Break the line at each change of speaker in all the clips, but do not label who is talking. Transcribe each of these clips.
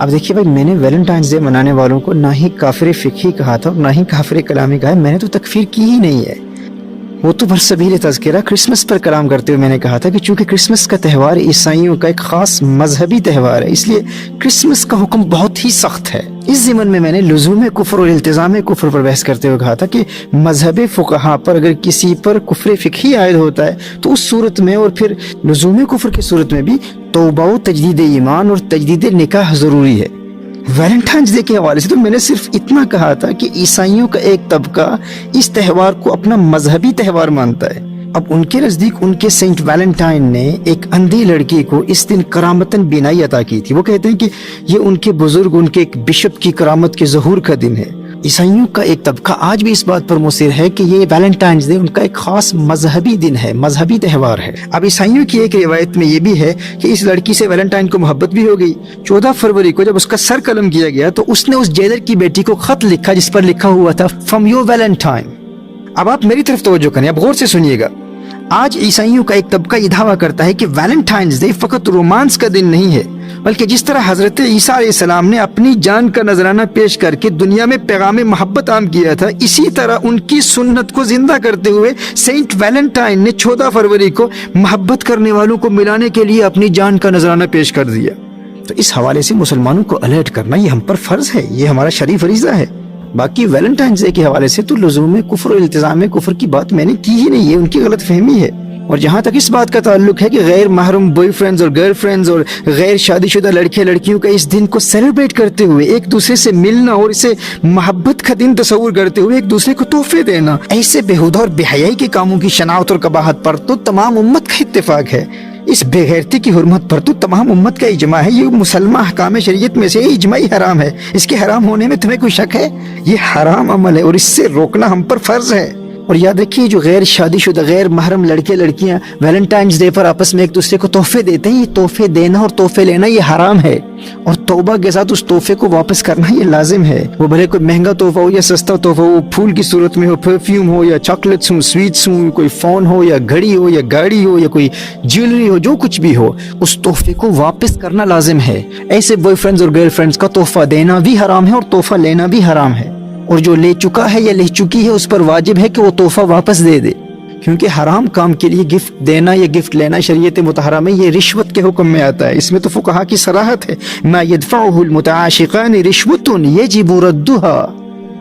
اب دیکھیے بھائی، میں نے ویلنٹائنس ڈے منانے والوں کو نہ ہی کافر فقہی کہا تھا اور نہ ہی کافر کلامی کہا ہے، میں نے تو تکفیر کی ہی نہیں ہے، وہ تو برسبیل تذکرہ کرسمس پر کلام کرتے ہوئے میں نے کہا تھا کہ چونکہ کرسمس کا تہوار عیسائیوں کا ایک خاص مذہبی تہوار ہے، اس لیے کرسمس کا حکم بہت ہی سخت ہے۔ اس ضمن میں میں نے لزوم کفر اور التزام کفر پر بحث کرتے ہوئے کہا تھا کہ مذہب فقہا پر اگر کسی پر کفر فقہی عائد ہوتا ہے تو اس صورت میں اور پھر لزوم کفر کی صورت میں بھی توبہ و تجدید ایمان اور تجدید نکاح ضروری ہے۔ ویلنٹائنس ڈے کے حوالے سے تو میں نے صرف اتنا کہا تھا کہ عیسائیوں کا ایک طبقہ اس تہوار کو اپنا مذہبی تہوار مانتا ہے۔ اب ان کے نزدیک ان کے سینٹ ویلنٹائن نے ایک اندھی لڑکی کو اس دن کرامتاً بینائی عطا کی تھی۔ وہ کہتے ہیں کہ یہ ان کے بزرگ، ان کے ایک بشپ کی کرامت کے ظہور کا دن ہے۔ عیسائیوں کا ایک طبقہ آج بھی اس بات پر مصر ہے کہ یہ ویلنٹائنس ڈے ان کا ایک خاص مذہبی دن ہے، مذہبی تہوار ہے۔ اب عیسائیوں کی ایک روایت میں یہ بھی ہے کہ اس لڑکی سے ویلنٹائن کو محبت بھی ہو گئی۔ 14 فروری کو جب اس کا سر قلم کیا گیا تو اس نے اس جیلر کی بیٹی کو خط لکھا جس پر لکھا ہوا تھا فرام یور ویلنٹائن۔ اب آپ میری طرف توجہ کریں، اب غور سے سنیے گا۔ آج عیسائیوں کا ایک طبقہ یہ دعویٰ کرتا ہے کہ ویلنٹائنس ڈے فقط رومانس کا دن نہیں ہے، بلکہ جس طرح حضرت عیسیٰ علیہ السلام نے اپنی جان کا نذرانہ پیش کر کے دنیا میں پیغام محبت عام کیا تھا، اسی طرح ان کی سنت کو زندہ کرتے ہوئے سینٹ ویلنٹائن نے 14 فروری کو محبت کرنے والوں کو ملانے کے لیے اپنی جان کا نذرانہ پیش کر دیا۔ تو اس حوالے سے مسلمانوں کو الرٹ کرنا یہ ہم پر فرض ہے، یہ ہمارا شرعی فریضہ ہے۔ باقی ویلنٹائنس ڈے کے حوالے سے تو لزوم کفر اور التزام کفر کی بات میں نے کی ہی نہیں ہے، ان کی غلط فہمی ہے۔ اور جہاں تک اس بات کا تعلق ہے کہ غیر محرم بوائے فرینڈز اور گرل فرینڈز اور غیر شادی شدہ لڑکے لڑکیوں کا اس دن کو سیلیبریٹ کرتے ہوئے ایک دوسرے سے ملنا اور اسے محبت کا دن تصور کرتے ہوئے ایک دوسرے کو تحفے دینا، ایسے بےہودہ اور بے حیائی کے کاموں کی شناخت اور قباحت پر تو تمام امت کا اتفاق ہے۔ اس بے غیرتی کی حرمت پر تو تمام امت کا اجماع ہے۔ یہ مسلمہ احکام شریعت میں سے اجماعی حرام ہے، اس کے حرام ہونے میں تمہیں کوئی شک ہے؟ یہ حرام عمل ہے اور اس سے روکنا ہم پر فرض ہے۔ اور یاد رکھیے، جو غیر شادی شدہ غیر محرم لڑکے لڑکیاں ویلنٹائنس ڈے پر آپس میں ایک دوسرے کو تحفے دیتے ہیں، یہ تحفے دینا اور تحفے لینا یہ حرام ہے، اور توبہ کے ساتھ اس تحفے کو واپس کرنا یہ لازم ہے۔ وہ بھلے کوئی مہنگا تحفہ ہو یا سستا تحفہ ہو، پھول کی صورت میں ہو، پرفیوم ہو یا چاکلیٹس ہوں، سویٹس ہوں، کوئی فون ہو یا گھڑی ہو یا گاڑی ہو یا کوئی جیولری ہو، جو کچھ بھی ہو، اس تحفے کو واپس کرنا لازم ہے۔ ایسے بوائے فرینڈز اور گرل فرینڈز کا تحفہ دینا بھی حرام ہے اور تحفہ لینا بھی حرام ہے، اور جو لے چکا ہے یا لے چکی ہے اس پر واجب ہے کہ وہ تحفہ واپس دے دے، کیونکہ حرام کام کے لیے گفٹ دینا یا گفٹ لینا شریعت مطہرہ میں یہ رشوت کے حکم میں آتا ہے۔ اس میں تو فقہا کی صراحت ہے، ما يدفعه المتعاشقان رشوت یجب ردها۔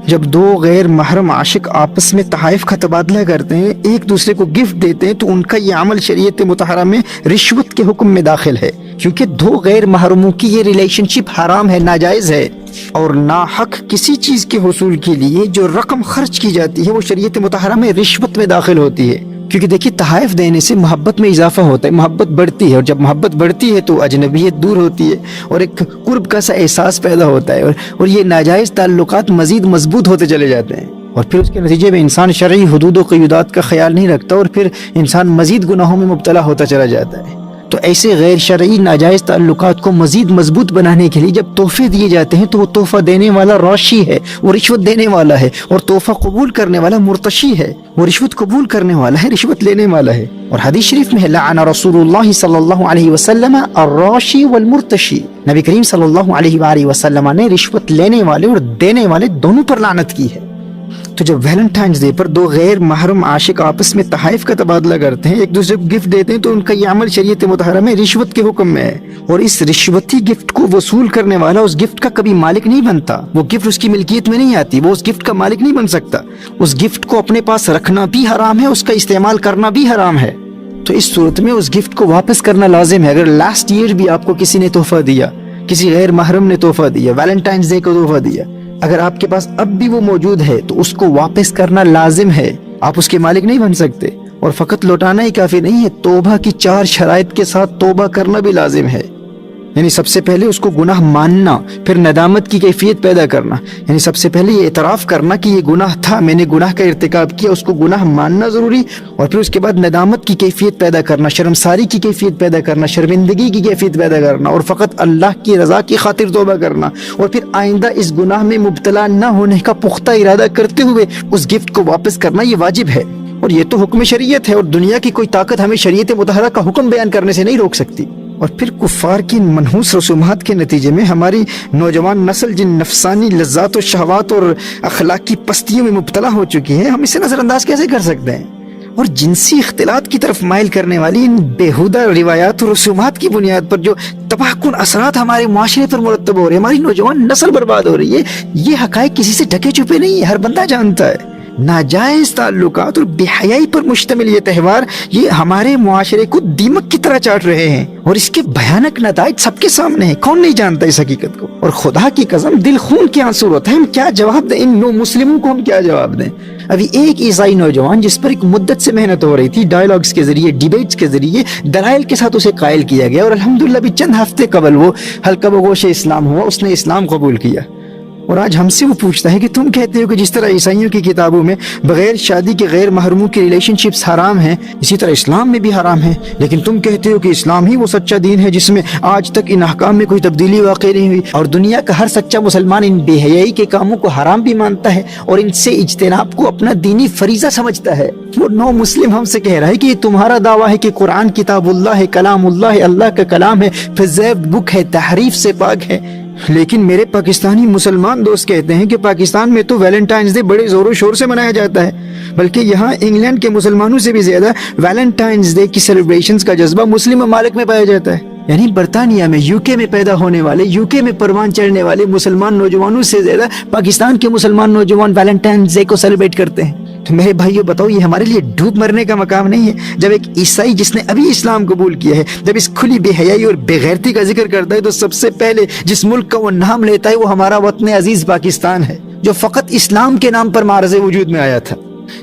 جب دو غیر محرم عاشق آپس میں تحائف کا تبادلہ کرتے ہیں، ایک دوسرے کو گفٹ دیتے ہیں، تو ان کا یہ عمل شریعت مطہرہ میں رشوت کے حکم میں داخل ہے، کیونکہ دو غیر محرموں کی یہ ریلیشن شپ حرام ہے، ناجائز ہے، اور ناحق کسی چیز کے حصول کے لیے جو رقم خرچ کی جاتی ہے وہ شریعت مطہرہ میں رشوت میں داخل ہوتی ہے۔ کیونکہ دیکھیے، تحائف دینے سے محبت میں اضافہ ہوتا ہے، محبت بڑھتی ہے، اور جب محبت بڑھتی ہے تو اجنبیت دور ہوتی ہے اور ایک قرب کا سا احساس پیدا ہوتا ہے، اور یہ ناجائز تعلقات مزید مضبوط ہوتے چلے جاتے ہیں، اور پھر اس کے نتیجے میں انسان شرعی حدود و قیودات کا خیال نہیں رکھتا اور پھر انسان مزید گناہوں میں مبتلا ہوتا چلا جاتا ہے۔ تو ایسے غیر شرعی ناجائز تعلقات کو مزید مضبوط بنانے کے لیے جب تحفے دیے جاتے ہیں تو وہ تحفہ دینے والا راشی ہے، وہ رشوت دینے والا ہے، اور تحفہ قبول کرنے والا مرتشی ہے، وہ رشوت قبول کرنے والا ہے، رشوت لینے والا ہے۔ اور حدیث شریف میں ہے، لعن رسول اللہ صلی اللہ علیہ وسلم الراشی والمرتشی، نبی کریم صلی اللہ علیہ وآلہ وسلم نے رشوت لینے والے اور دینے والے دونوں پر لعنت کی ہے۔ تو جب ویلنٹائنس ڈے پر دو غیر محرم عاشق آپس میں تحائف کا تبادلہ کرتے ہیں، ایک دوسرے کو گفٹ دیتے ہیں، تو ان کا یہ عمل شریعت مطہرہ میں رشوت کے حکم میں ہے، اور اس رشوتی گفٹ کو وصول کرنے والا اس گفٹ کا کبھی مالک نہیں بنتا، وہ گفٹ اس کی ملکیت میں نہیں آتی، وہ اس گفٹ کا مالک نہیں بن سکتا، اس گفٹ کو اپنے پاس رکھنا بھی حرام ہے، اس کا استعمال کرنا بھی حرام ہے۔ تو اس صورت میں اس گفٹ کو واپس کرنا لازم ہے۔ اگر لاسٹ ایئر بھی آپ کو کسی نے تحفہ دیا، کسی غیر محرم نے تحفہ دیا، ویلنٹائنس ڈے کو تحفہ دیا، اگر آپ کے پاس اب بھی وہ موجود ہے تو اس کو واپس کرنا لازم ہے، آپ اس کے مالک نہیں بن سکتے، اور فقط لوٹانا ہی کافی نہیں ہے، توبہ کی 4 شرائط کے ساتھ توبہ کرنا بھی لازم ہے۔ یعنی سب سے پہلے اس کو گناہ ماننا، پھر ندامت کی کیفیت پیدا کرنا، یعنی سب سے پہلے یہ اعتراف کرنا کہ یہ گناہ تھا، میں نے گناہ کا ارتکاب کیا، اس کو گناہ ماننا ضروری، اور پھر اس کے بعد ندامت کی کیفیت پیدا کرنا، شرمساری کی کیفیت پیدا کرنا، شرمندگی کی کیفیت پیدا کرنا، اور فقط اللہ کی رضا کی خاطر توبہ کرنا، اور پھر آئندہ اس گناہ میں مبتلا نہ ہونے کا پختہ ارادہ کرتے ہوئے اس گفٹ کو واپس کرنا یہ واجب ہے۔ اور یہ تو حکم شریعت ہے، اور دنیا کی کوئی طاقت ہمیں شریعت مطہرہ کا حکم بیان کرنے سے نہیں روک سکتی۔ اور پھر کفار کی منحوس رسومات کے نتیجے میں ہماری نوجوان نسل جن نفسانی لذات و شہوات اور اخلاقی پستیوں میں مبتلا ہو چکی ہے، ہم اسے نظر انداز کیسے کر سکتے ہیں؟ اور جنسی اختلاط کی طرف مائل کرنے والی ان بیہودہ روایات اور رسومات کی بنیاد پر جو تباہ کن اثرات ہمارے معاشرے پر مرتب ہو رہے ہیں، ہماری نوجوان نسل برباد ہو رہی ہے، یہ حقائق کسی سے ڈھکے چھپے نہیں ہے، ہر بندہ جانتا ہے۔ ناجائز تعلقات اور بے حیائی پر مشتمل یہ تہوار یہ ہمارے معاشرے کو دیمک کی طرح چاٹ رہے ہیں، اور اس کے بھیانک نتائج سب کے سامنے ہیں، کون نہیں جانتا اس حقیقت کو؟ اور خدا کی قسم دل خون کے آنسو ہوتا ہے، ہم کیا جواب دیں ان نو مسلموں کو؟ ہم کیا جواب دیں؟ ابھی ایک عیسائی نوجوان جس پر ایک مدت سے محنت ہو رہی تھی، ڈائیلاگز کے ذریعے، ڈیبیٹس کے ذریعے، دلائل کے ساتھ اسے قائل کیا گیا، اور الحمدللہ بھی چند ہفتے قبل وہ حلقہ بگوش اسلام ہوا، اس نے اسلام قبول کیا۔ اور آج ہم سے وہ پوچھتا ہے کہ تم کہتے ہو کہ جس طرح عیسائیوں کی کتابوں میں بغیر شادی کے غیر محرموں کی ریلیشن شپس حرام ہیں، اسی طرح اسلام میں بھی حرام ہے، لیکن تم کہتے ہو کہ اسلام ہی وہ سچا دین ہے جس میں آج تک ان احکام میں کوئی تبدیلی واقع نہیں ہوئی، اور دنیا کا ہر سچا مسلمان ان بے حیائی کے کاموں کو حرام بھی مانتا ہے اور ان سے اجتناب کو اپنا دینی فریضہ سمجھتا ہے۔ وہ نو مسلم ہم سے کہہ رہا ہے کہ یہ تمہارا دعویٰ ہے کہ قرآن کتاب اللہ ہے، کلام اللہ ہے، اللہ کا کلام ہے، فضیب بک ہے، تحریف سے پاک ہے، لیکن میرے پاکستانی مسلمان دوست کہتے ہیں کہ پاکستان میں تو ویلنٹائنز ڈے بڑے زور و شور سے منایا جاتا ہے، بلکہ یہاں انگلینڈ کے مسلمانوں سے بھی زیادہ ویلنٹائنز ڈے کی سیلیبریشنز کا جذبہ مسلم ممالک میں پایا جاتا ہے۔ یعنی برطانیہ میں، یو کے میں پیدا ہونے والے، یو کے میں پروان چڑھنے والے مسلمان نوجوانوں سے زیادہ پاکستان کے مسلمان نوجوان ویلنٹائنز ڈے کو سیلیبریٹ کرتے ہیں۔ تو میرے بھائیو بتاؤ، یہ ہمارے لیے ڈوب مرنے کا مقام نہیں ہے؟ جب ایک عیسائی جس نے ابھی اسلام قبول کیا ہے، جب اس کھلی بے حیائی اور بے غیرتی کا ذکر کرتا ہے، تو سب سے پہلے جس ملک کا وہ نام لیتا ہے وہ ہمارا وطن عزیز پاکستان ہے، جو فقط اسلام کے نام پر معرض وجود میں آیا تھا۔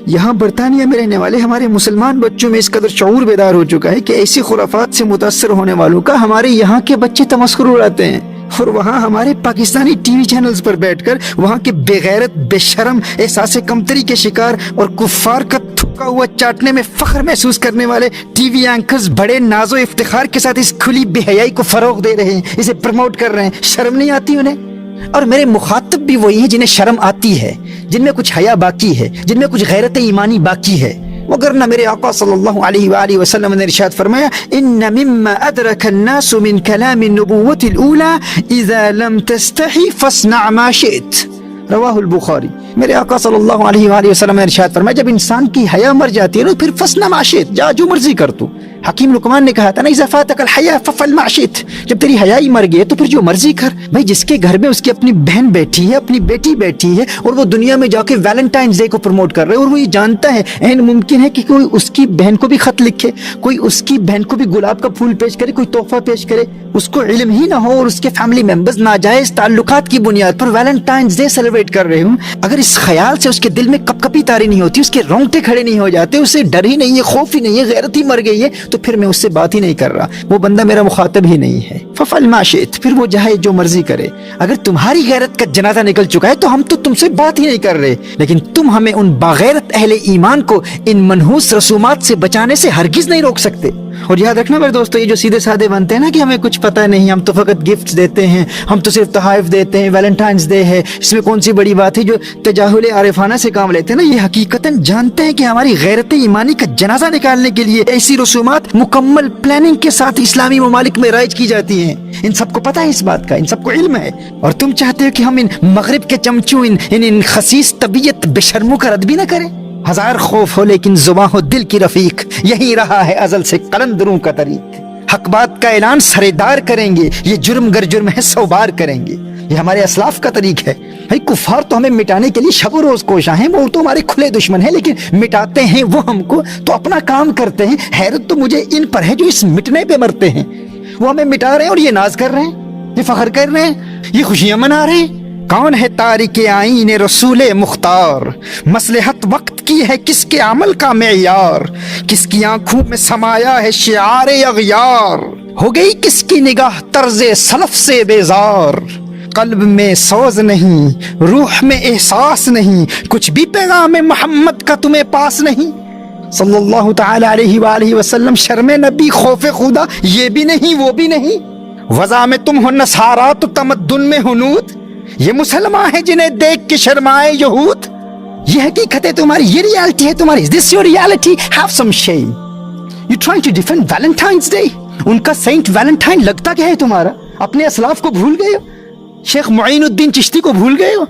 یہاں برطانیہ میں رہنے والے ہمارے مسلمان بچوں میں اس قدر شعور بیدار ہو چکا ہے کہ ایسی خرافات سے متاثر ہونے والوں کا ہمارے یہاں کے بچے تمسخر اڑاتے ہیں، اور وہاں ہمارے پاکستانی ٹی وی چینلز پر بیٹھ کر وہاں کے بے غیرت، بے شرم، احساس کمتری کے شکار اور کفار کا تھوکا ہوا چاٹنے میں فخر محسوس کرنے والے ٹی وی اینکرز بڑے ناز و افتخار کے ساتھ اس کھلی بے حیائی کو فروغ دے رہے ہیں، اسے پروموٹ کر رہے ہیں۔ شرم نہیں آتی انہیں؟ اور میرے مخاطب بھی وہی ہیں جنہیں شرم آتی ہے، جن میں کچھ حیا باقی ہے، جن میں کچھ غیرت ایمانی باقی ہے۔ وگرنہ میرے آقا صلی اللہ علیہ وآلہ وسلم نے ارشاد فرمایا، ان مما ادرک الناس من کلام النبوۃ الاولى اذا لم تستحی فاصنع ما شئت، رواہ البخاری۔ میرے آقا صلی اللہ علیہ وآلہ وسلم نے ارشاد فرمایا، جب انسان کی حیا مر جاتی ہے نا، پھر فاصنع ما شئت، جا جو مرضی کر تو۔ حکیم لقمان نے کہا تھا نا، اذا فاتک الحیا ففعل ما شئت، جب تیری حیائی مر گئی تو پھر جو مرضی کر۔ بھائی جس کے گھر میں اس کی اپنی بہن بیٹھی ہے، اپنی بیٹی بیٹھی ہے، اور وہ دنیا میں جا کے ویلنٹائنز ڈے کو پروموٹ کر رہے ہیں، اور وہ یہ جانتا ہے این ممکن ہے کہ کوئی اس کی بہن کو بھی خط لکھے، کوئی اس کی بہن کو بھی گلاب کا پھول پیش کرے، کوئی تحفہ پیش کرے، اس کو علم ہی نہ ہو، اور اس کے فیملی ممبرز ناجائز تعلقات کی بنیاد پر ویلنٹائنز ڈے سیلیبریٹ کر رہے ہوں، اگر اس خیال سے اس کے دل میں کپ کپی تاری نہیں ہوتی، اس کے رونگٹے کھڑے نہیں ہو جاتے، اسے ڈر ہی نہیں ہے، خوف ہی نہیں ہے، غیرت ہی مر گئی ہے، تو پھر میں اس سے بات ہی نہیں کر رہا، وہ بندہ میرا مخاطب ہی نہیں ہے۔ ففعل ما شئت، پھر وہ جائے جو مرضی کرے۔ اگر تمہاری غیرت کا جنازہ نکل چکا ہے تو ہم تو تم سے بات ہی نہیں کر رہے، لیکن تم ہمیں ان باغیرت اہل ایمان کو ان منحوس رسومات سے بچانے سے ہرگز نہیں روک سکتے۔ اور یاد رکھنا میرے دوستو، یہ جو سیدھے سادے بنتے ہیں نا کہ ہمیں کچھ پتہ نہیں، ہم تو فقط گفٹس دیتے ہیں، ہم تو صرف تحائف دیتے ہیں، ویلنٹائنز ڈے ہے، اس میں کون سی بڑی بات ہے، جو تجاہل عارفانہ سے کام لیتے ہیں نا، یہ حقیقتاً جانتے ہیں کہ ہماری غیرت ایمانی کا جنازہ نکالنے کے لیے ایسی رسومات مکمل پلاننگ کے ساتھ اسلامی ممالک میں رائج کی جاتی ہیں۔ ان سب کو پتہ ہے اس بات کا، ان سب کو علم ہے، اور تم چاہتے ہو کہ ہم ان مغرب کے چمچوں، ان خسیس طبیعت بے شرموں کا رد بھی نہ کریں؟ ہزار خوف ہو لیکن زباں ہو دل کی رفیق، یہی رہا ہے ازل سے قلندروں کا طریق۔ حق بات کا اعلان سرےدار کریں گے، یہ جرم گر جرم ہے 100 بار کریں گے، یہ ہمارے اسلاف کا طریق ہے۔ بھائی کفار تو ہمیں مٹانے کے لیے شب و روز کوشاں ہیں، وہ تو ہمارے کھلے دشمن ہیں، لیکن مٹاتے ہیں وہ ہم کو تو اپنا کام کرتے ہیں۔ حیرت تو مجھے ان پر ہے جو اس مٹنے پہ مرتے ہیں، وہ ہمیں مٹا رہے ہیں اور یہ ناز کر رہے ہیں، یہ فخر کر رہے ہیں، یہ خوشیاں منا رہے ہیں۔ کون ہے تارک آئین رسول مختار، مصلحت وقت کی ہے کس کے عمل کا معیار، کس کی آنکھوں میں سمایا ہے شعار اغیار، ہو گئی کس کی نگاہ طرز سلف سے بیزار، قلب میں سوز نہیں، روح میں احساس نہیں، کچھ بھی پیغام محمد کا تمہیں پاس نہیں، صلی اللہ تعالی علیہ وآلہ وسلم۔ شرم نبی، خوف خدا، یہ بھی نہیں وہ بھی نہیں، وضع میں تم ہو نصارا تو تمدن میں ہنود، یہ مسلمان ہیں جنہیں دیکھ کے شرمائے یہود، یہ حقیقت ہے تمہاری، یہ ریالٹی ہے تمہاری۔ Is this your reality? Have some shame. You trying to defend Valentine's Day? ان کا سینٹ ویلنٹائن لگتا کیا ہے تمہارا؟ اپنے اسلاف کو بھول گئے ہو؟ شیخ معین الدین چشتی کو بھول گئے ہو؟